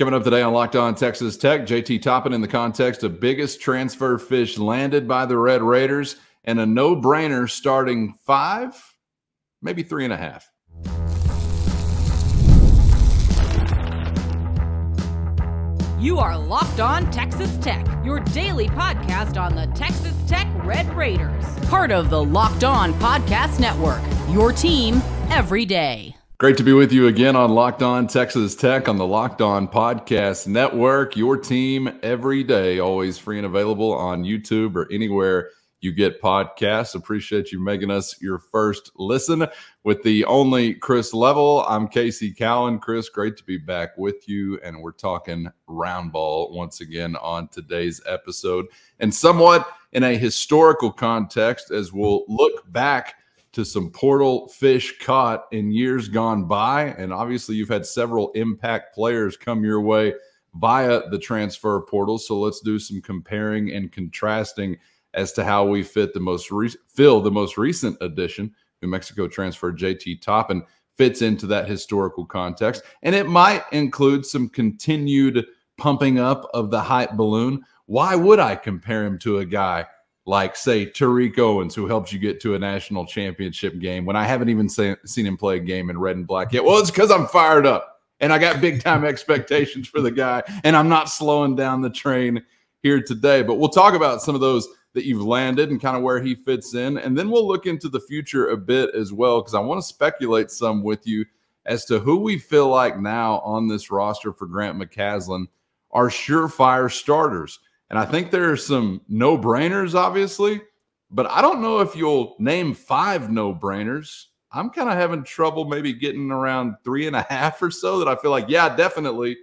Coming up today on Locked On Texas Tech, JT Toppin in the context of biggest transfer fish landed by the Red Raiders and a no-brainer starting 5, maybe 3.5. You are Locked On Texas Tech, your daily podcast on the Texas Tech Red Raiders. Part of the Locked On Podcast Network, your team every day. Great to be with you again on Locked On Texas Tech on the Locked On Podcast Network, your team every day, always free and available on YouTube or anywhere you get podcasts. Appreciate you making us your first listen with the only Chris Level. I'm Casey Cowan. Chris, great to be back with you, and we're talking round ball once again on today's episode, and somewhat in a historical context as we'll look back to some portal fish caught in years gone by. And obviously you've had several impact players come your way via the transfer portal. So let's do some comparing and contrasting as to how we fill the most recent addition. New Mexico transfer JT Toppin fits into that historical context. And it might include some continued pumping up of the hype balloon. Why would I compare him to a guy like, say, Tariq Owens, who helps you get to a national championship game when I haven't even seen him play a game in red and black yet? Well, it's because I'm fired up and I got big-time expectations for the guy, and I'm not slowing down the train here today. But we'll talk about some of those that you've landed and kind of where he fits in, and then we'll look into the future a bit as well, because I want to speculate some with you as to who we feel like now on this roster for Grant McCasland are surefire starters. And I think there are some no-brainers, obviously, but I don't know if you'll name 5 no-brainers. I'm kind of having trouble maybe getting around 3.5 or so that I feel like, yeah, definitely.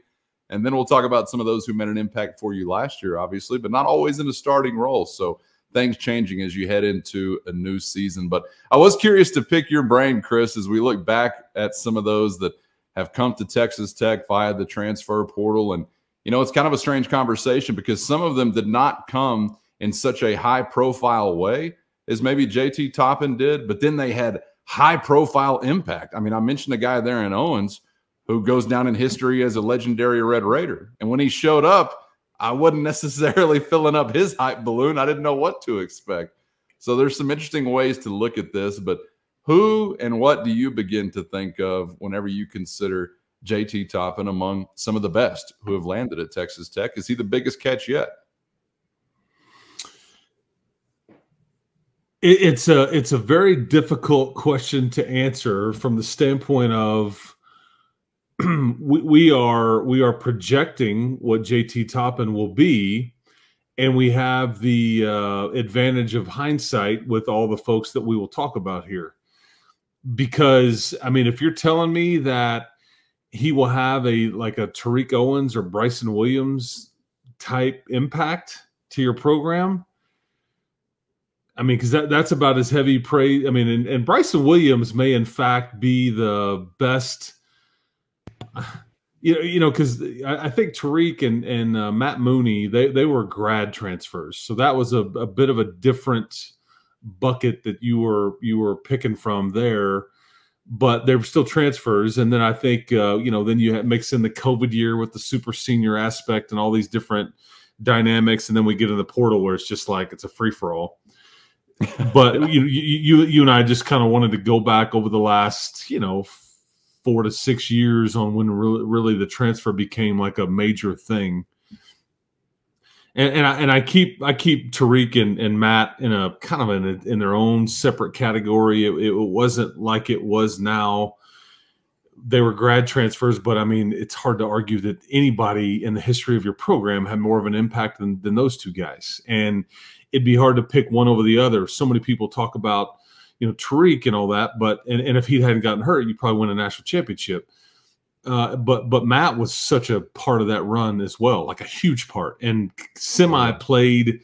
And then we'll talk about some of those who made an impact for you last year, obviously, but not always in a starting role. So things changing as you head into a new season. But I was curious to pick your brain, Chris, as we look back at some of those that have come to Texas Tech via the transfer portal. And you know, it's kind of a strange conversation because some of them did not come in such a high-profile way as maybe JT Toppin did, but then they had high-profile impact. I mean, I mentioned a guy there in Owens who goes down in history as a legendary Red Raider. And when he showed up, I wasn't necessarily filling up his hype balloon. I didn't know what to expect. So there's some interesting ways to look at this, but who and what do you begin to think of whenever you consider JT Toppin among some of the best who have landed at Texas Tech? Is he the biggest catch yet? It's a very difficult question to answer from the standpoint of we are projecting what JT Toppin will be, and we have the advantage of hindsight with all the folks that we will talk about here. Because, I mean, if you're telling me that he will have like a Tariq Owens or Bryson Williams type impact to your program, I mean, because that's about as heavy praise. I mean, and Bryson Williams may in fact be the best. You know, because I think Tariq and Matt Mooney, they were grad transfers, so that was a bit of a different bucket that you were picking from there. But they were still transfers. And then I think, you know, then you mix in the COVID year with the super senior aspect and all these different dynamics. And then we get in the portal where it's just like it's a free-for-all. But you and I just kind of wanted to go back over the last, you know, 4 to 6 years on when really the transfer became like a major thing. And I keep Tariq and Matt in a kind of in their own separate category. It wasn't like it was now. They were grad transfers, but I mean, it's hard to argue that anybody in the history of your program had more of an impact than those two guys. And it'd be hard to pick one over the other. So many people talk about, you know, Tariq and all that, but and if he hadn't gotten hurt, you probably win a national championship. But Matt was such a part of that run as well, like a huge part, and played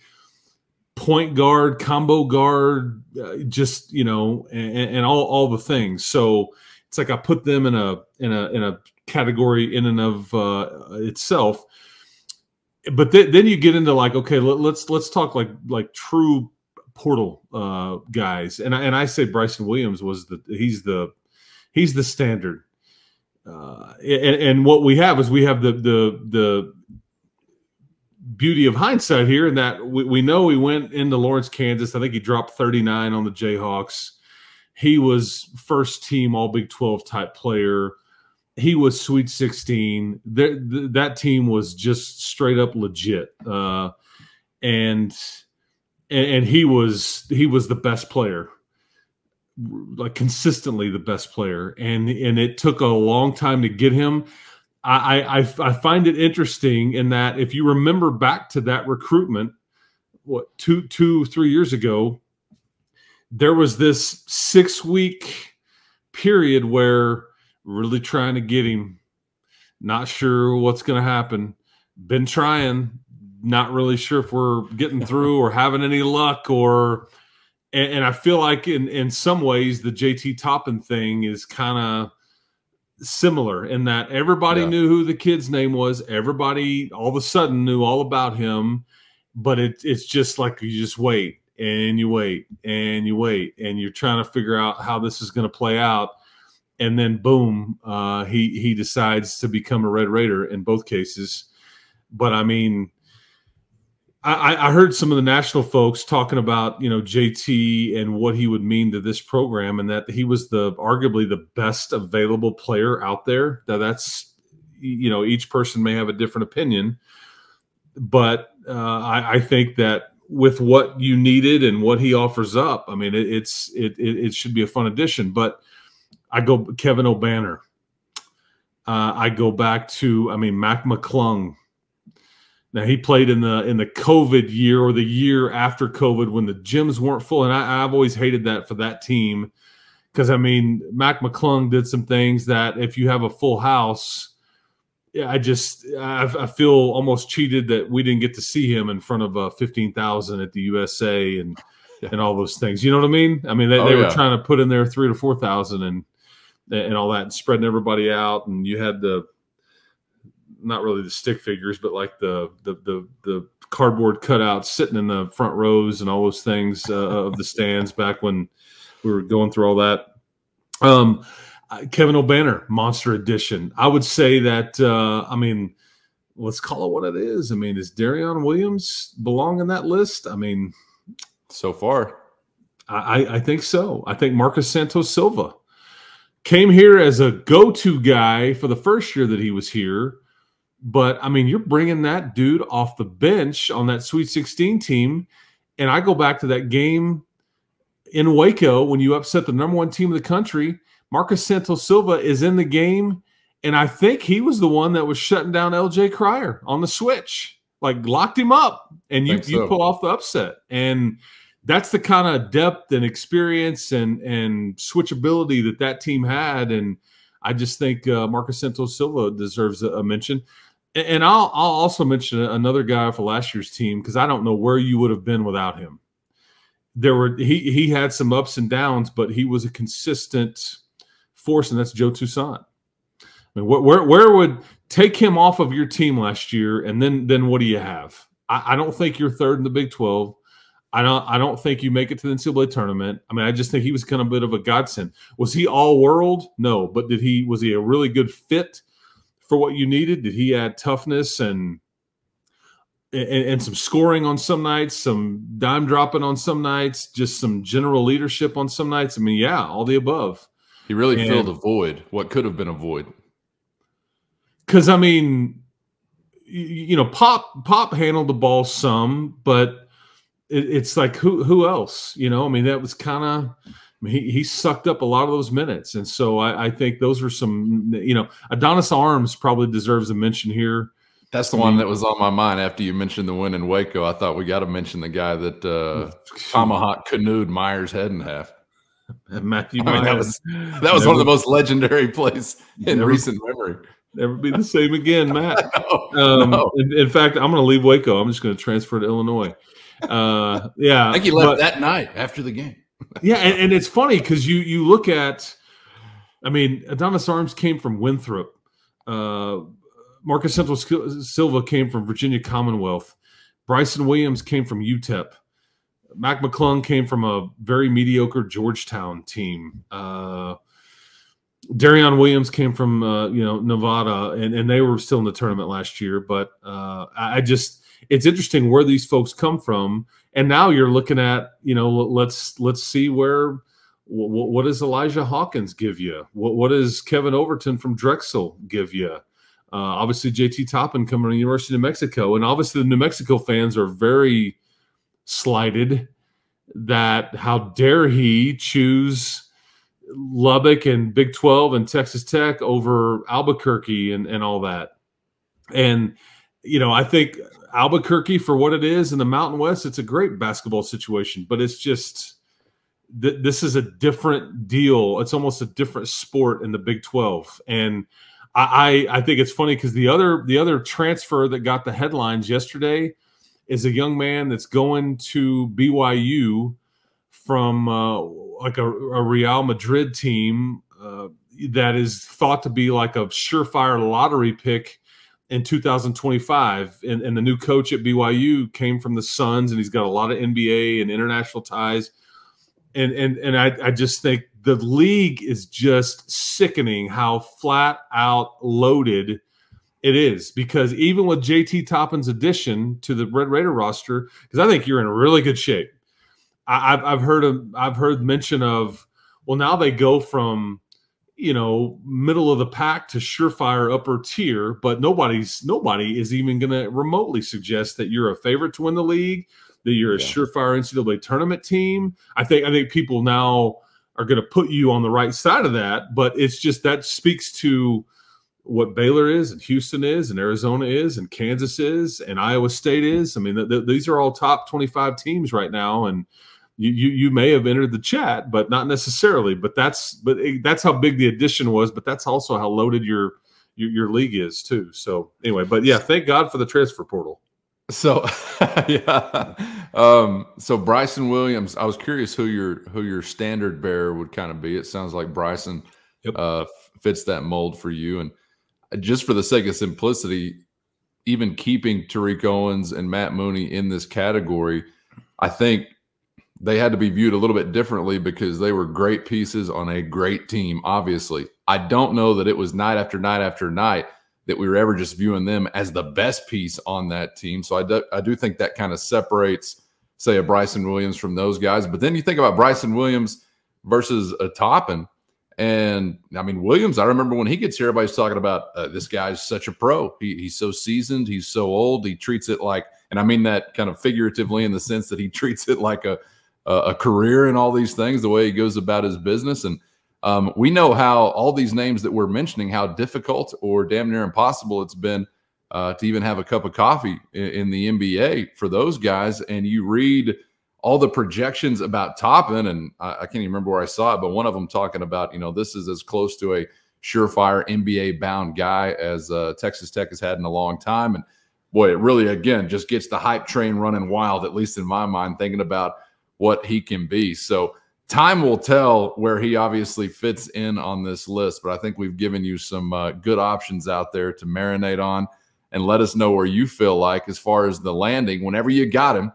point guard, combo guard, just, you know, and all the things. So it's like I put them in a category in and of itself. But then you get into like, okay, let's talk like true portal guys, and I say Bryson Williams he's the standard. and what we have is we have the beauty of hindsight here, in that we know he went into Lawrence, Kansas. I think he dropped 39 on the Jayhawks. He was first team All Big 12 type player. He was Sweet 16. That team was just straight up legit, and he was the best player, like consistently the best player, and it took a long time to get him. I find it interesting in that if you remember back to that recruitment, what, 3 years ago, there was this 6-week period where really trying to get him, not sure what's going to happen, been trying, not really sure if we're getting through or having any luck, and I feel like in some ways the JT Toppin thing is kind of similar in that everybody knew who the kid's name was. Everybody all of a sudden knew all about him, but it's just like you just wait and you wait and you wait, and you're trying to figure out how this is going to play out. And then boom, he decides to become a Red Raider in both cases. But I mean, I heard some of the national folks talking about, JT and what he would mean to this program, and that he was arguably the best available player out there. That's each person may have a different opinion, but I think that with what you needed and what he offers up, I mean, it should be a fun addition. But I go Kevin O'Banner. I go back to, Mac McClung. Now, he played in the COVID year, or the year after COVID, when the gyms weren't full. And I've always hated that for that team, because, Mac McClung did some things that if you have a full house, I feel almost cheated that we didn't get to see him in front of 15,000 at the USA and all those things. You know what I mean? They were trying to put in there 3,000 to 4,000 and all that, and spreading everybody out. And you had not really the stick figures, but like the cardboard cutouts sitting in the front rows and all those things of the stands back when we were going through all that. Kevin O'Banner, monster addition. I would say that, let's call it what it is. Does Darion Williams belong in that list? So far. I think so. I think Marcus Santos Silva came here as a go-to guy for the first year that he was here. But, you're bringing that dude off the bench on that Sweet 16 team. And I go back to that game in Waco when you upset the #1 team in the country. Marcus Santos Silva is in the game, and I think he was the one that was shutting down LJ Cryer on the switch, like locked him up, and you pull off the upset. And that's the kind of depth and experience and switchability that team had. And I just think Marcus Santos Silva deserves a mention. And I'll also mention another guy for last year's team, because I don't know where you would have been without him. He had some ups and downs, but he was a consistent force, and that's Joe Toussaint. Where would take him off of your team last year, and then what do you have? I don't think you're third in the Big 12. I don't think you make it to the NCAA tournament. I just think he was kind of a bit of a godsend. Was he all world? No, but was he a really good fit for what you needed? Did he add toughness and some scoring on some nights, some dime dropping on some nights, just some general leadership on some nights? All the above. He really filled a void. What could have been a void? Because Pop handled the ball some, but it's like who else? That was kind of. He sucked up a lot of those minutes. And so I think those were some, Adonis Arms probably deserves a mention here. That's the one that was on my mind after you mentioned the win in Waco. I thought we got to mention the guy that tomahawk canoed Myers' head in half. Matthew Myers. That was one of the most legendary plays in recent memory. Never be the same again, Matt. No. In fact, I'm going to leave Waco. I'm just going to transfer to Illinois. I think he left that night after the game. Yeah, and it's funny because you look at, Adonis Arms came from Winthrop. Marcus Santos Silva came from Virginia Commonwealth. Bryson Williams came from UTEP. Mac McClung came from a very mediocre Georgetown team. Darion Williams came from Nevada, and they were still in the tournament last year. But it's interesting where these folks come from. And now you're looking at, let's see what does Elijah Hawkins give you? What does Kevin Overton from Drexel give you? Obviously, JT Toppin coming from the University of New Mexico. And obviously the New Mexico fans are very slighted that how dare he choose Lubbock and Big 12 and Texas Tech over Albuquerque and all that. And, I think Albuquerque, for what it is in the Mountain West, it's a great basketball situation, but it's just this is a different deal. It's almost a different sport in the Big 12. And I think it's funny because the other transfer that got the headlines yesterday is a young man that's going to BYU from like a Real Madrid team that is thought to be like a surefire lottery pick in 2025. And the new coach at BYU came from the Suns, and he's got a lot of NBA and international ties. And I just think the league is just sickening how flat out loaded it is, because even with JT Toppin's addition to the Red Raider roster, because I think you're in really good shape. I've heard mention of, well, now they go from, middle of the pack to surefire upper tier, but nobody is even going to remotely suggest that you're a favorite to win the league, that you're a surefire NCAA tournament team. I think people now are going to put you on the right side of that, but it's just that speaks to what Baylor is and Houston is and Arizona is and Kansas is and Iowa State is. I mean, these are all top 25 teams right now, and you may have entered the chat, but not necessarily. But that's how big the addition was. But that's also how loaded your league is too. So anyway, but yeah, thank God for the transfer portal. So yeah, so Bryson Williams. I was curious who your standard bearer would kind of be. It sounds like Bryson fits that mold for you. And just for the sake of simplicity, even keeping Tariq Owens and Matt Mooney in this category, I think they had to be viewed a little bit differently because they were great pieces on a great team, obviously. I don't know that it was night after night after night that we were ever just viewing them as the best piece on that team. So I do think that kind of separates, say, a Bryson Williams from those guys. But then you think about Bryson Williams versus a Toppin. And, I mean, Williams, I remember when he gets here, everybody's talking about this guy's such a pro. He's so seasoned. He's so old. He treats it like – and I mean that kind of figuratively in the sense that he treats it like a career and all these things, the way he goes about his business. And we know how all these names that we're mentioning, how difficult or damn near impossible it's been to even have a cup of coffee in the NBA for those guys. And you read all the projections about Toppin, and I can't even remember where I saw it, but one of them talking about, this is as close to a surefire NBA-bound guy as Texas Tech has had in a long time. And, boy, it really, again, just gets the hype train running wild, at least in my mind, thinking about what he can be. So time will tell where he obviously fits in on this list, but I think we've given you some good options out there to marinate on, and let us know where you feel like, as far as the landing, whenever you got him,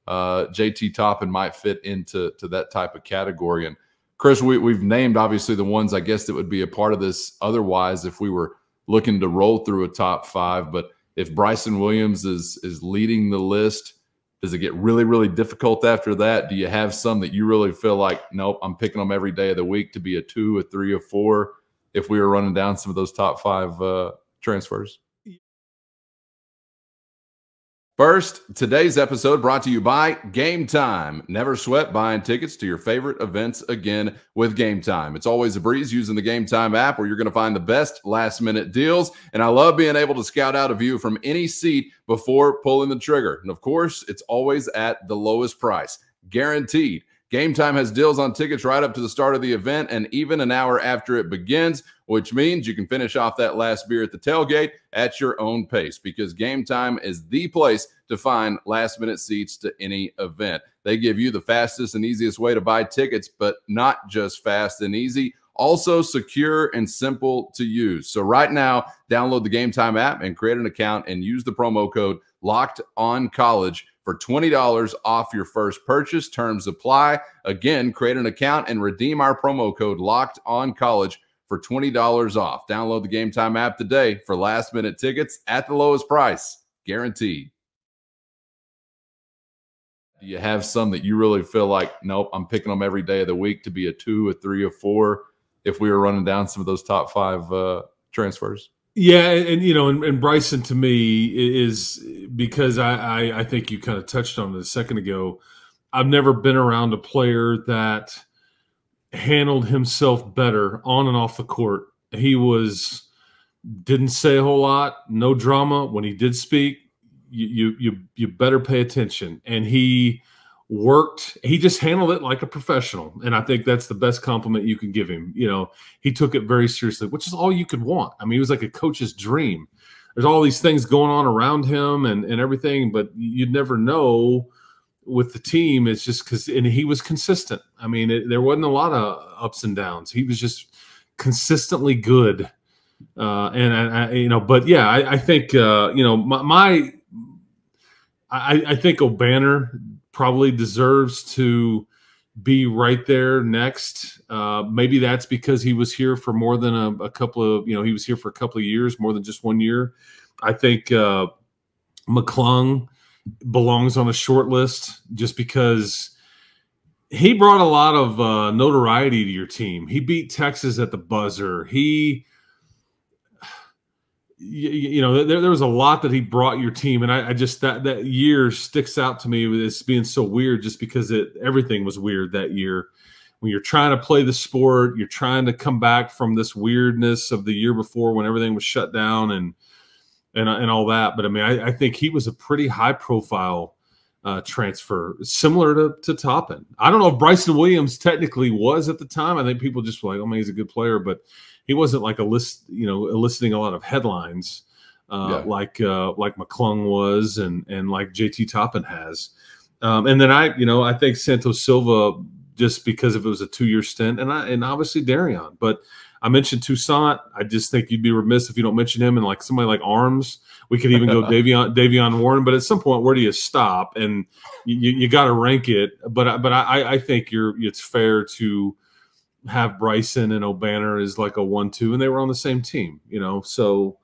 JT Toppin might fit into that type of category. And Chris, we've named obviously the ones I guess that would be a part of this otherwise if we were looking to roll through a top five. But if Bryson Williams is leading the list, does it get really, really difficult after that? Do you have some that you really feel like, nope, I'm picking them every day of the week to be a 2, a 3, or 4 if we were running down some of those top 5 transfers? First, today's episode brought to you by Gametime. Never sweat buying tickets to your favorite events again with Gametime. It's always a breeze using the Gametime app, where you're going to find the best last-minute deals. And I love being able to scout out a view from any seat before pulling the trigger. And, of course, it's always at the lowest price, guaranteed. Gametime has deals on tickets right up to the start of the event and even an hour after it begins, which means you can finish off that last beer at the tailgate at your own pace, because Gametime is the place to find last-minute seats to any event. They give you the fastest and easiest way to buy tickets, but not just fast and easy, also secure and simple to use. So right now, download the Gametime app and create an account and use the promo code LOCKEDONCollege for $20 off your first purchase. Terms apply. Again, create an account and redeem our promo code LOCKEDONCollege for $20 off. Download the Gametime app today for last-minute tickets at the lowest price, guaranteed. Do you have some that you really feel like, nope, I'm picking them every day of the week to be a 2, a 3, or 4 if we were running down some of those top 5 transfers? Yeah, and Bryson to me is because I think you kind of touched on it a second ago. I've never been around a player that handled himself better on and off the court. He didn't say a whole lot, no drama. When he did speak, you better pay attention. And he just handled it like a professional. And I think that's the best compliment you can give him. He took it very seriously, which is all you could want. I mean, he was like a coach's dream. There's all these things going on around him and everything, but you'd never know with the team. It's just and he was consistent. I mean, there wasn't a lot of ups and downs. He was just consistently good. But yeah, I think, I think O'Banner probably deserves to be right there next. Maybe that's because he was here for more than a couple of, he was here for a couple of years, more than just 1 year. I think McClung belongs on a short list just because he brought a lot of notoriety to your team. He beat Texas at the buzzer. There was a lot that he brought your team, and I just that year sticks out to me with this being so weird, just because everything was weird that year. When you're trying to play the sport, you're trying to come back from this weirdness of the year before when everything was shut down and all that. But I mean, I think he was a pretty high profile transfer, similar to Toppin. I don't know if Bryson Williams technically was at the time. I think people just were like, oh man, he's a good player, but he wasn't like eliciting a lot of headlines like McClung was and like JT Toppin has. And then I think Santos Silva, just because if it was a 2-year stint, and obviously Darion. But I mentioned Toussaint. I just think you'd be remiss if you don't mention him. And like somebody like Arms, we could even go Davion Warren. But at some point, where do you stop? And you got to rank it. But I think it's fair to have Bryson and O'Banner as like a 1-2, and they were on the same team, So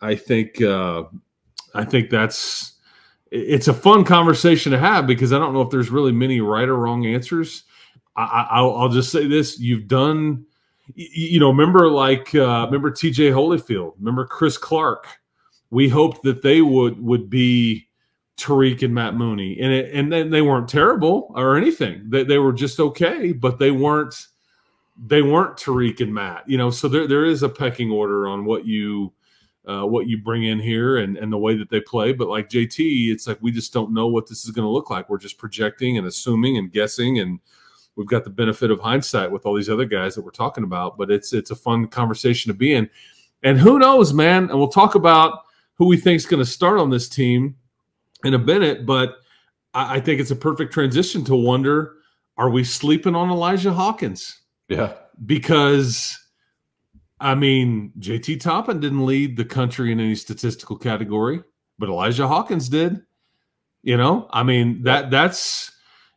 I think it's a fun conversation to have, because I don't know if there's really many right or wrong answers. I'll just say this: you've done, remember TJ Holyfield, remember Chris Clark. We hoped that they would be Tariq and Matt Mooney, and then they weren't terrible or anything. They were just okay, but they weren't Tariq and Matt, so there is a pecking order on what you bring in here and the way that they play. But like JT, it's like, we just don't know what this is going to look like. We're just projecting and assuming and guessing, and we've got the benefit of hindsight with all these other guys that we're talking about. But it's a fun conversation to be in. And who knows, man? And we'll talk about who we think is going to start on this team in a minute, but I think it's a perfect transition to wonder, are we sleeping on Elijah Hawkins? Yeah. Because, I mean, JT Toppin didn't lead the country in any statistical category, but Elijah Hawkins did. I mean, that's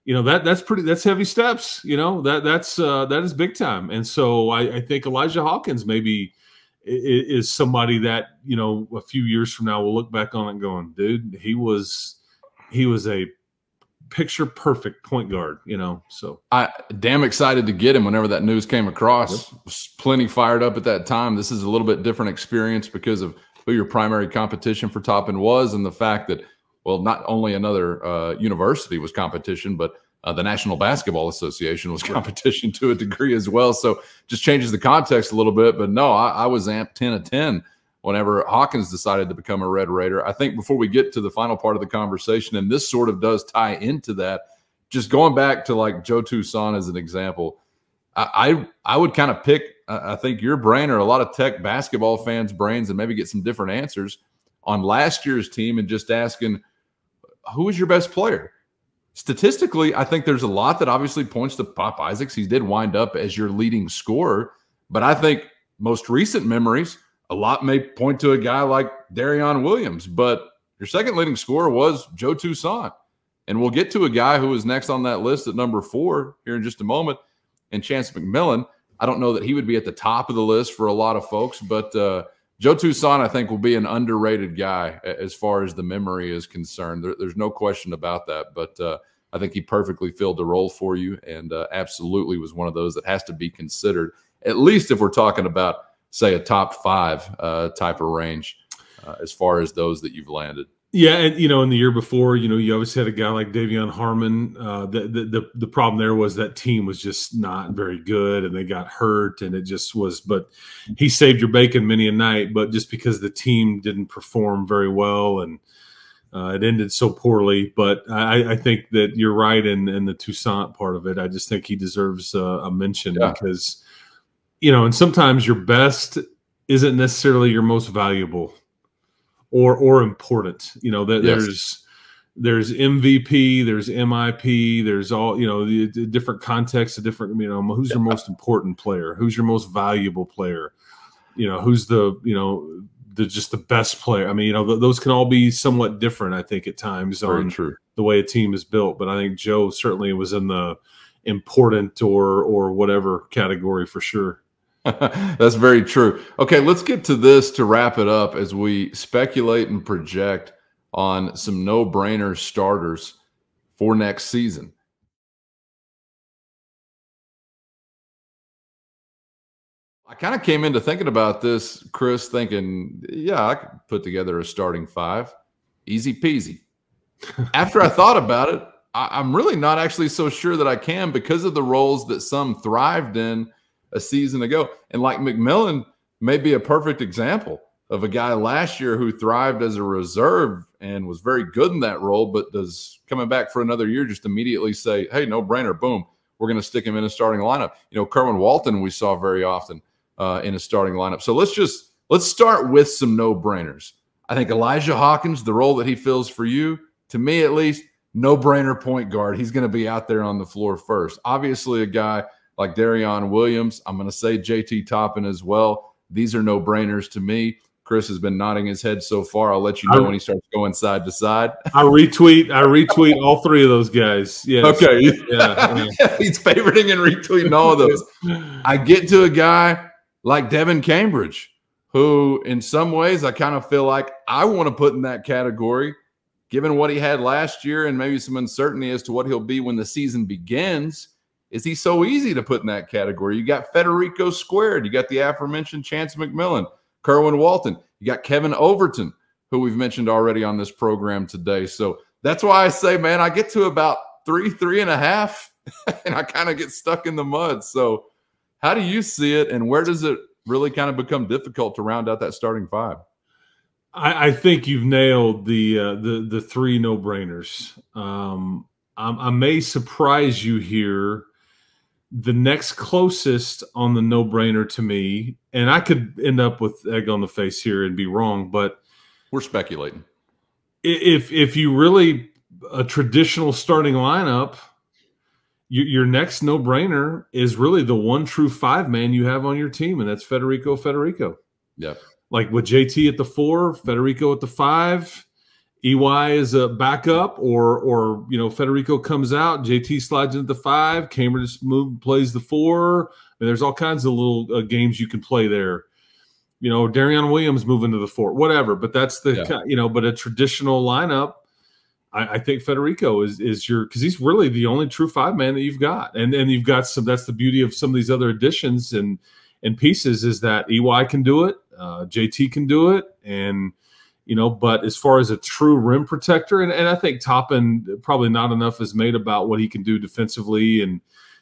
heavy steps. That is big time. And so I think Elijah Hawkins maybe is somebody that, a few years from now we'll look back on it going, dude, he was a picture perfect point guard, so I damn excited to get him whenever that news came across. Yep. Was plenty fired up at that time. This is a little bit different experience because of who your primary competition for Toppin was, and the fact that, well, not only another university was competition, but the National Basketball Association was competition to a degree as well. So just changes the context a little bit. But no, I was amped 10 of 10 whenever Hawkins decided to become a Red Raider. I think before we get to the final part of the conversation, and this sort of does tie into that, just going back to like Joe Toussaint as an example, I would kind of pick, I think your brain or a lot of Tech basketball fans' brains, and maybe get some different answers on last year's team and just asking, who was your best player? Statistically, I think there's a lot that obviously points to Pop Isaacs. He did wind up as your leading scorer, but I think most recent memories, a lot may point to a guy like Darion Williams, but your second leading scorer was Joe Toussaint. And we'll get to a guy who is next on that list at number 4 here in just a moment, and Chance McMillan. I don't know that he would be at the top of the list for a lot of folks, but Joe Toussaint, I think, will be an underrated guy as far as the memory is concerned. There's no question about that, but I think he perfectly filled the role for you, and absolutely was one of those that has to be considered, at least if we're talking about, say, a top 5 type of range as far as those that you've landed. Yeah, and in the year before, you obviously had a guy like Davion Harmon. The problem there was that team was just not very good, and they got hurt, and it just was. But he saved your bacon many a night. But just because the team didn't perform very well, and it ended so poorly. But I think that you're right in the Toussaint part of it. I just think he deserves a mention because, and sometimes your best isn't necessarily your most valuable or important. There's MVP, there's MIP, there's all, the different contexts, the different, who's your most important player, who's your most valuable player, who's just the best player. I mean, those can all be somewhat different, I think, at times on the way a team is built. But I think Joe certainly was in the important or whatever category for sure. That's very true. Okay, let's get to this to wrap it up as we speculate and project on some no-brainer starters for next season. I kind of came into thinking about this, Chris, thinking, yeah, I could put together a starting 5. Easy peasy. After I thought about it, I'm really not actually so sure that I can because of the roles that some thrived in a season ago. And like McMillan may be a perfect example of a guy last year who thrived as a reserve and was very good in that role, but does coming back for another year just immediately say, hey, no brainer, boom, we're going to stick him in a starting lineup. Kerwin Walton we saw very often in a starting lineup. So let's start with some no brainers. I think Elijah Hawkins, the role that he fills for you, to me at least, no brainer point guard. He's going to be out there on the floor first. Obviously a guy like Darion Williams, I'm going to say JT Toppin as well. These are no-brainers to me. Chris has been nodding his head so far. I'll let you know when he starts going side to side. I retweet all 3 of those guys. Yes. Okay. Yeah. He's favoriting and retweeting all of those. I get to a guy like Devin Cambridge, who in some ways I kind of feel like I want to put in that category, given what he had last year and maybe some uncertainty as to what he'll be when the season begins. Is he so easy to put in that category? You got Federico squared. You got the aforementioned Chance McMillan, Kerwin Walton. You got Kevin Overton, who we've mentioned already on this program today. So that's why I say, man, I get to about 3.5, and I kind of get stuck in the mud. So how do you see it, and where does it really kind of become difficult to round out that starting 5? I think you've nailed the 3 no-brainers. I may surprise you here. The next closest on the no-brainer to me, and I could end up with egg on the face here and be wrong, but we're speculating. If you really a traditional starting lineup, your next no-brainer is really the one true 5-man you have on your team, and that's Federico. Yeah, like with JT at the 4, Federico at the 5. EY is a backup, or Federico comes out, JT slides into the 5, Cambridge plays the 4. And there's all kinds of little games you can play there. Darion Williams moving to the 4, whatever. But that's but a traditional lineup, I think Federico is your, because he's really the only true 5-man that you've got. And you've got some. That's the beauty of some of these other additions and pieces is that EY can do it, JT can do it, and but as far as a true rim protector, and I think Toppin, probably not enough is made about what he can do defensively and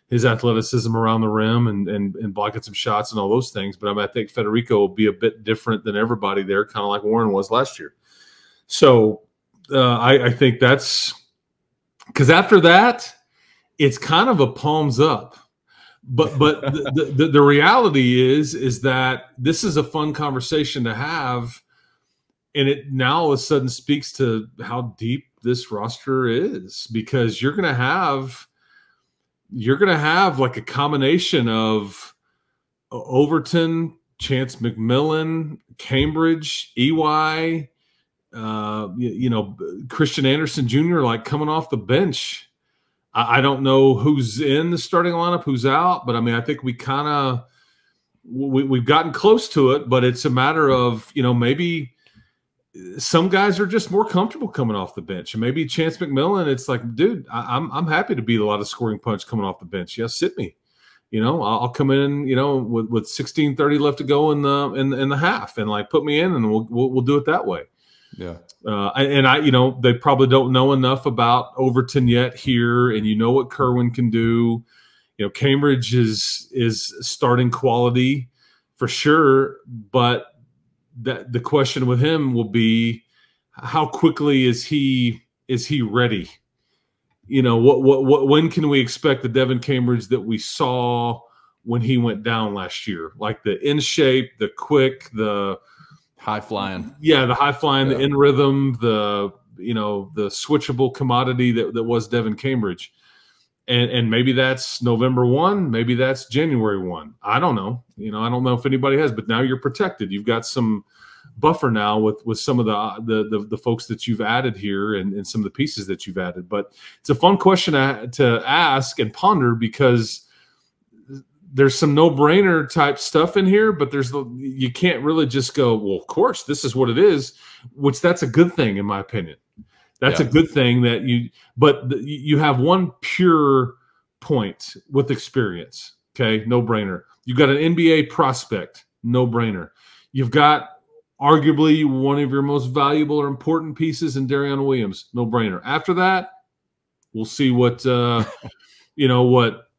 his athleticism around the rim and blocking some shots and all those things. But I think Federico will be a bit different than everybody there, kind of like Warren was last year. So I think that's because after that, it's kind of a palms up. But the reality is that this is a fun conversation to have. And it now all of a sudden speaks to how deep this roster is, because you're going to have like a combination of Overton, Chance McMillan, Cambridge, EY, Christian Anderson Jr. like coming off the bench I don't know who's in the starting lineup, who's out, but I mean, I think we've gotten close to it, but it's a matter of, maybe some guys are just more comfortable coming off the bench. And maybe Chance McMillan, it's like, dude, I'm happy to beat a lot of scoring punch coming off the bench. Yeah, sit me. I'll come in, with 16:30 left to go in the half, and like put me in, and we'll do it that way. Yeah. They probably don't know enough about Overton yet here, and what Kerwin can do. Cambridge is starting quality for sure, but the question with him will be, how quickly is he ready? When can we expect the Devin Cambridge that we saw when he went down last year? Like the in shape, the quick, the high flying. Yeah, the high flying, the in rhythm, the switchable commodity that was Devin Cambridge. And maybe that's November 1, maybe that's January 1. I don't know. I don't know if anybody has, but now you're protected. You've got some buffer now with some of the folks that you've added here and some of the pieces that you've added. But it's a fun question to ask and ponder, because there's some no-brainer type stuff in here, but you can't really just go, well, of course, this is what it is, which that's a good thing in my opinion. That's a good thing but you have one pure point with experience. Okay. No brainer. You've got an NBA prospect. No brainer. You've got arguably one of your most valuable or important pieces in Darion Williams. No brainer. After that, we'll see what, what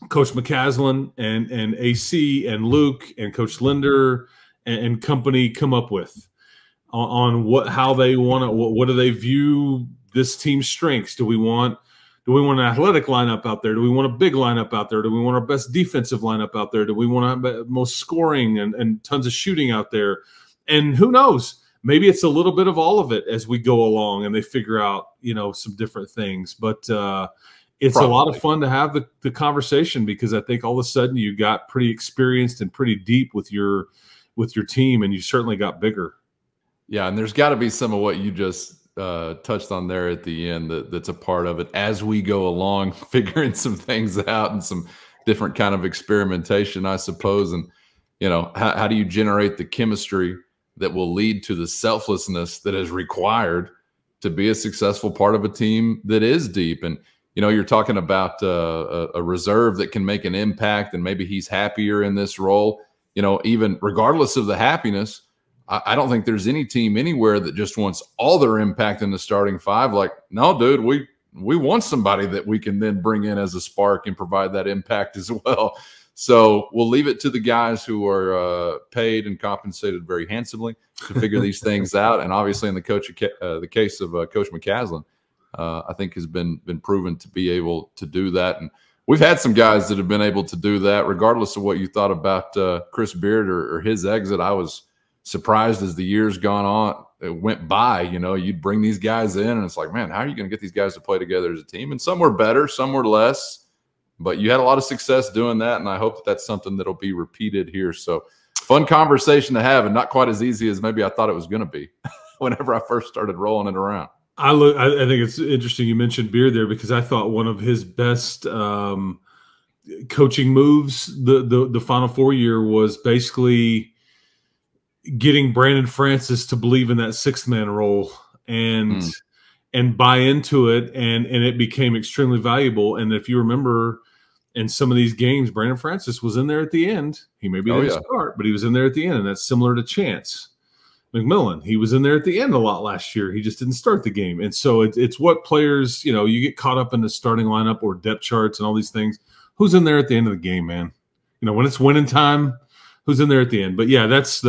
Coach McCaslin and AC and Luke and Coach Linder and company come up with on how they want to, what do they view this team's strengths? Do we want an athletic lineup out there? Do we want a big lineup out there? Do we want our best defensive lineup out there? Do we want our most scoring and tons of shooting out there? And who knows? Maybe it's a little bit of all of it as we go along and they figure out, some different things. But it's probably a lot of fun to have the conversation, because I think all of a sudden you got pretty experienced and pretty deep with your team, and you certainly got bigger. Yeah, and there's got to be some of what you just touched on there at the end that's a part of it as we go along, figuring some things out and some different kind of experimentation, I suppose. And, how do you generate the chemistry that will lead to the selflessness that is required to be a successful part of a team that is deep? And, you're talking about a reserve that can make an impact, and maybe he's happier in this role. Even regardless of the happiness, I don't think there's any team anywhere that just wants all their impact in the starting five. Like, no, dude, we want somebody that we can then bring in as a spark and provide that impact as well. So we'll leave it to the guys who are paid and compensated very handsomely to figure these things out. And obviously, in the case of Coach McCaslin, I think has been proven to be able to do that. And we've had some guys that have been able to do that, regardless of what you thought about Chris Beard or his exit. I was surprised as the years went by. You'd bring these guys in, and it's like, man, how are you going to get these guys to play together as a team? And some were better, some were less, but you had a lot of success doing that, and I hope that that's something that'll be repeated here. So fun conversation to have, and not quite as easy as maybe I thought it was going to be whenever I first started rolling it around. I think it's interesting you mentioned Beard there, because I thought one of his best coaching moves the Final Four year was basically getting Brandon Francis to believe in that sixth man role and buy into it, and it became extremely valuable. And if you remember, in some of these games, Brandon Francis was in there at the end. He maybe didn't start, but he was in there at the end, and that's similar to Chance McMillan. He was in there at the end a lot last year. He just didn't start the game. And so it's what players, you get caught up in the starting lineup or depth charts and all these things. Who's in there at the end of the game, man? When it's winning time, who's in there at the end? But yeah, that's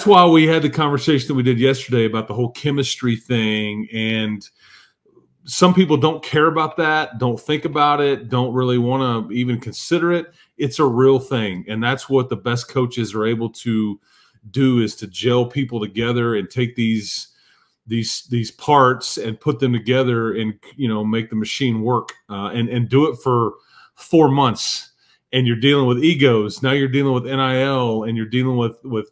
why we had the conversation that we did yesterday about the whole chemistry thing. And some people don't care about that, don't think about it, don't really want to even consider it. It's a real thing. And that's what the best coaches are able to do, is to gel people together and take these parts and put them together and, make the machine work and do it for 4 months. And you're dealing with egos. Now you're dealing with NIL, and you're dealing with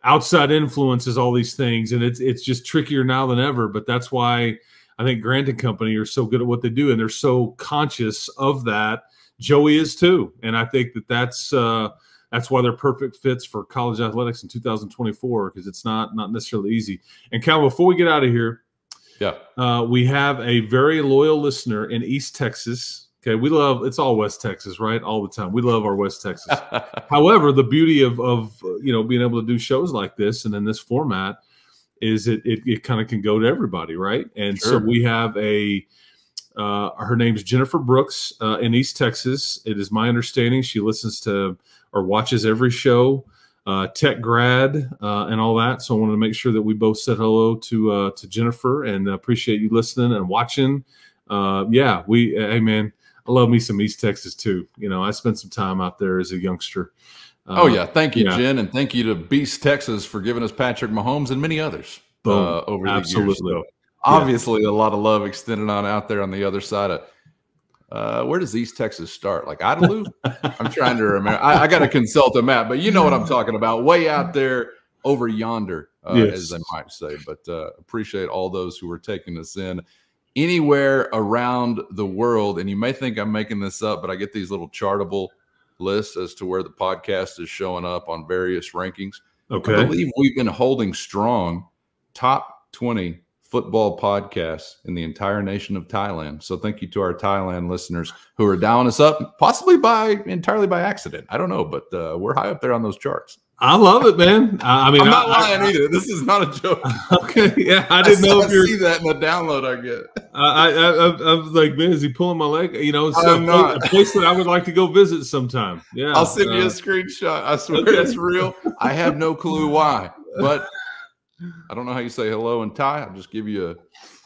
outside influences, all these things. And it's just trickier now than ever. But that's why I think Grant and company are so good at what they do, and they're so conscious of that. Joey is too, and I think that's why they're perfect fits for college athletics in 2024, because it's not necessarily easy. And Cal, before we get out of here, we have a very loyal listener in East Texas. Okay, it's all West Texas, right? All the time. We love our West Texas. However, the beauty of being able to do shows like this and in this format is it kind of can go to everybody, right? And so we have her name's Jennifer Brooks in East Texas. It is my understanding she listens to or watches every show, tech grad and all that. So I wanted to make sure that we both said hello to Jennifer, and appreciate you listening and watching. Hey man, I love me some East Texas too. I spent some time out there as a youngster. Thank you, Jen, and thank you to Beast Texas for giving us Patrick Mahomes and many others over the years. So obviously, a lot of love extended on out there on the other side of where does East Texas start? Like Idalou? I'm trying to remember. I got to consult a map, but you know what I'm talking about. Way out there over yonder, as they might say. But appreciate all those who are taking us in anywhere around the world. And you may think I'm making this up, but I get these little chartable lists as to where the podcast is showing up on various rankings. Okay. I believe we've been holding strong top 20 football podcasts in the entire nation of Thailand. So thank you to our Thailand listeners who are dialing us up, possibly entirely by accident. I don't know, but we're high up there on those charts. I love it, man. I'm not lying either. This is not a joke. Okay, yeah, I didn't know if you see that in the download I get. I was like, man, is he pulling my leg? I'm not. A place that I would like to go visit sometime. Yeah, I'll send you a screenshot. I swear it's real. I have no clue why, but I don't know how you say hello in Thai. I'll just give you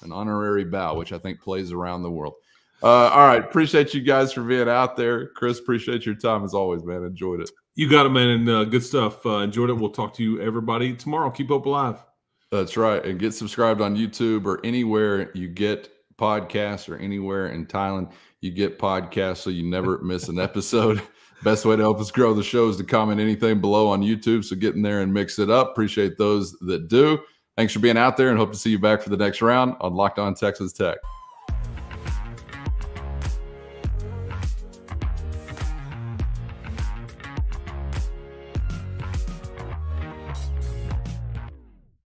an honorary bow, which I think plays around the world. All right, appreciate you guys for being out there. Chris, appreciate your time as always, man. Enjoyed it. You got it, man, and good stuff. Enjoyed it. We'll talk to you, everybody, tomorrow. Keep Hope Alive. That's right. And get subscribed on YouTube or anywhere you get podcasts, or anywhere in Thailand you get podcasts, so you never miss an episode. Best way to help us grow the show is to comment anything below on YouTube. So get in there and mix it up. Appreciate those that do. Thanks for being out there, and hope to see you back for the next round on Locked On Texas Tech.